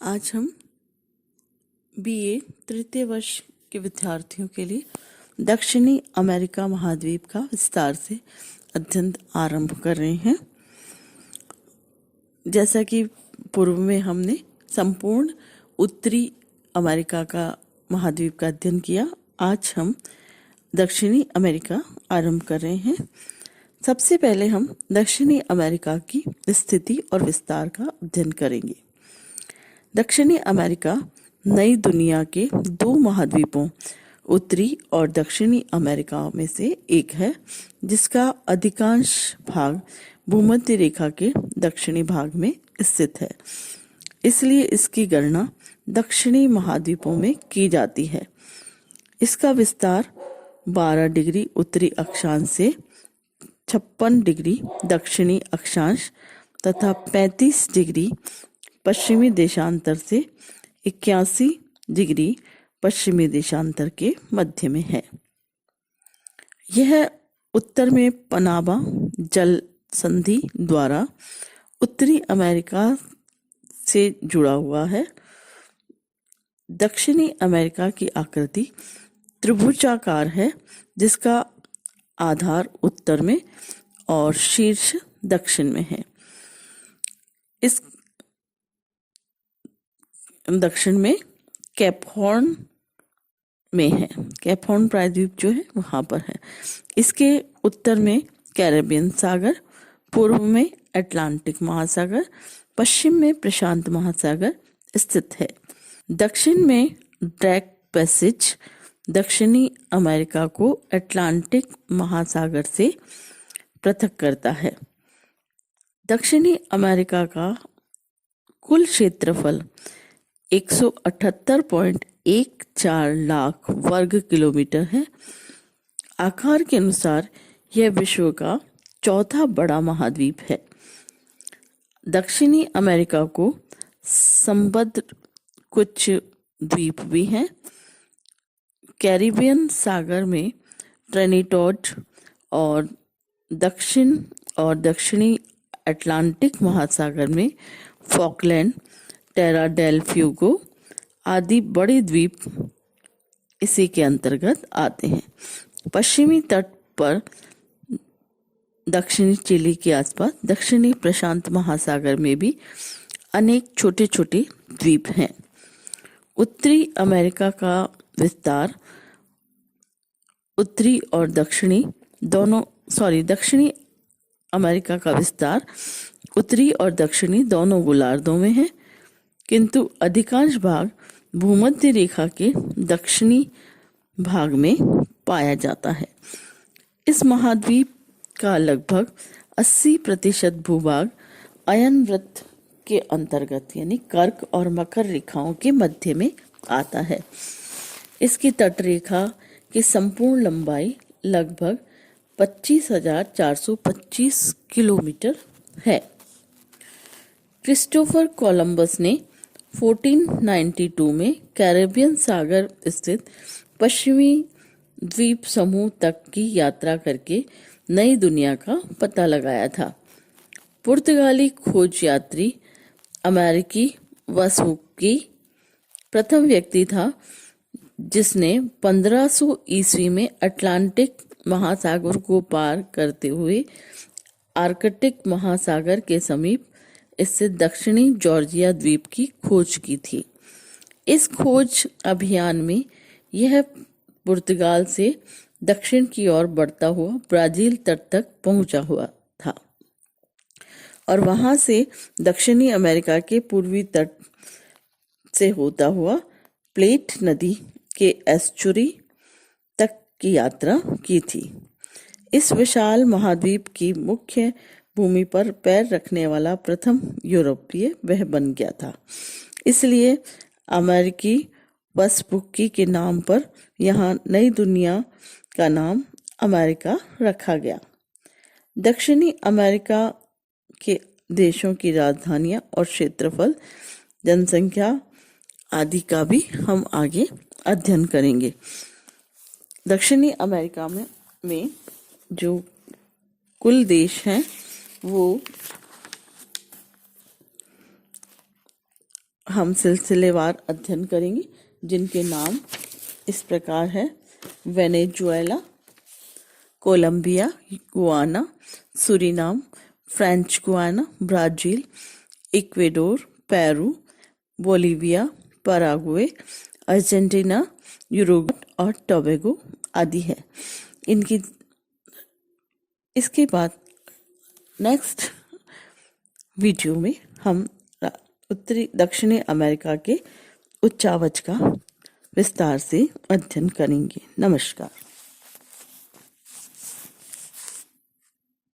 आज हम बीए तृतीय वर्ष के विद्यार्थियों के लिए दक्षिणी अमेरिका महाद्वीप का विस्तार से अध्ययन आरंभ कर रहे हैं। जैसा कि पूर्व में हमने संपूर्ण उत्तरी अमेरिका का महाद्वीप का अध्ययन किया, आज हम दक्षिणी अमेरिका आरंभ कर रहे हैं। सबसे पहले हम दक्षिणी अमेरिका की स्थिति और विस्तार का अध्ययन करेंगे। दक्षिणी अमेरिका नई दुनिया के दो महाद्वीपों उत्तरी और दक्षिणी अमेरिका में से एक है, जिसका अधिकांश भाग भूमध्य रेखा के दक्षिणी भाग में स्थित है। इसलिए इसकी गणना दक्षिणी महाद्वीपों में की जाती है। इसका विस्तार 12 डिग्री उत्तरी अक्षांश से 56 डिग्री दक्षिणी अक्षांश तथा 35 डिग्री पश्चिमी देशांतर से 81 डिग्री पश्चिमी देशांतर के मध्य में है। यह उत्तर में पनामा जल संधि द्वारा उत्तरी अमेरिका से जुड़ा हुआ है। दक्षिणी अमेरिका की आकृति त्रिभुजाकार है, जिसका आधार उत्तर में और शीर्ष दक्षिण में है। इस दक्षिण में केप हॉर्न में है। केप हॉर्न प्रायद्वीप जो है वहां पर है। इसके उत्तर में कैरेबियन सागर, पूर्व में अटलांटिक महासागर, पश्चिम में प्रशांत महासागर स्थित है। दक्षिण में ड्रैक पैसेज दक्षिणी अमेरिका को अटलांटिक महासागर से पृथक करता है। दक्षिणी अमेरिका का कुल क्षेत्रफल 178.14 लाख वर्ग किलोमीटर है। आकार के अनुसार यह विश्व का चौथा बड़ा महाद्वीप है। दक्षिणी अमेरिका को संबद्ध कुछ द्वीप भी हैं। कैरिबियन सागर में ट्रिनिडाड और दक्षिणी अटलांटिक महासागर में फॉकलैंड, टेरा डेल फ्यूगो आदि बड़े द्वीप इसी के अंतर्गत आते हैं। पश्चिमी तट पर दक्षिणी चिली के आसपास दक्षिणी प्रशांत महासागर में भी अनेक छोटे छोटे द्वीप हैं। उत्तरी अमेरिका का विस्तार दक्षिणी अमेरिका का विस्तार उत्तरी और दक्षिणी दोनों गोलार्धों में है, किंतु अधिकांश भाग भूमध्य रेखा के दक्षिणी भाग में पाया जाता है। इस महाद्वीप का लगभग 80% भूभाग अयन वृत्त के अंतर्गत यानी कर्क और मकर रेखाओं के मध्य में आता है। इसकी तटरेखा की संपूर्ण लंबाई लगभग 25,425 किलोमीटर है। क्रिस्टोफर कोलंबस ने 1492 में कैरेबियन सागर स्थित पश्चिमी द्वीप समूह तक की यात्रा करके नई दुनिया का पता लगाया था। पुर्तगाली खोज यात्री अमेरिकी वेस्पुक्की प्रथम व्यक्ति था जिसने 1500 ईस्वी में अटलांटिक महासागर को पार करते हुए आर्कटिक महासागर के समीप स्थित दक्षिणी जॉर्जिया द्वीप की खोज की थी। इस खोज अभियान में यह पुर्तगाल से दक्षिण की ओर बढ़ता हुआ ब्राजील तट तक पहुंचा हुआ था और वहां से दक्षिणी अमेरिका के पूर्वी तट से होता हुआ प्लेट नदी के एस्चुरी तक की यात्रा की थी। इस विशाल महाद्वीप की मुख्य भूमि पर पैर रखने वाला प्रथम यूरोपीय वह बन गया था। इसलिए अमेरिकी वेस्पुक्की के नाम पर यहाँ नई दुनिया का नाम अमेरिका रखा गया। दक्षिणी अमेरिका के देशों की राजधानियां और क्षेत्रफल, जनसंख्या आदि का भी हम आगे अध्ययन करेंगे। दक्षिणी अमेरिका में जो कुल देश हैं वो हम सिलसिलेवार अध्ययन करेंगे, जिनके नाम इस प्रकार है: Venezuela, Colombia, Guyana, Suriname, French Guiana, Brazil, Ecuador, Peru, Bolivia, Paraguay, Argentina, Uruguay और टोबैगो आदि है। इनकी इसके बाद नेक्स्ट वीडियो में हम उत्तरी दक्षिणी अमेरिका के उच्चावच का विस्तार से अध्ययन करेंगे। नमस्कार।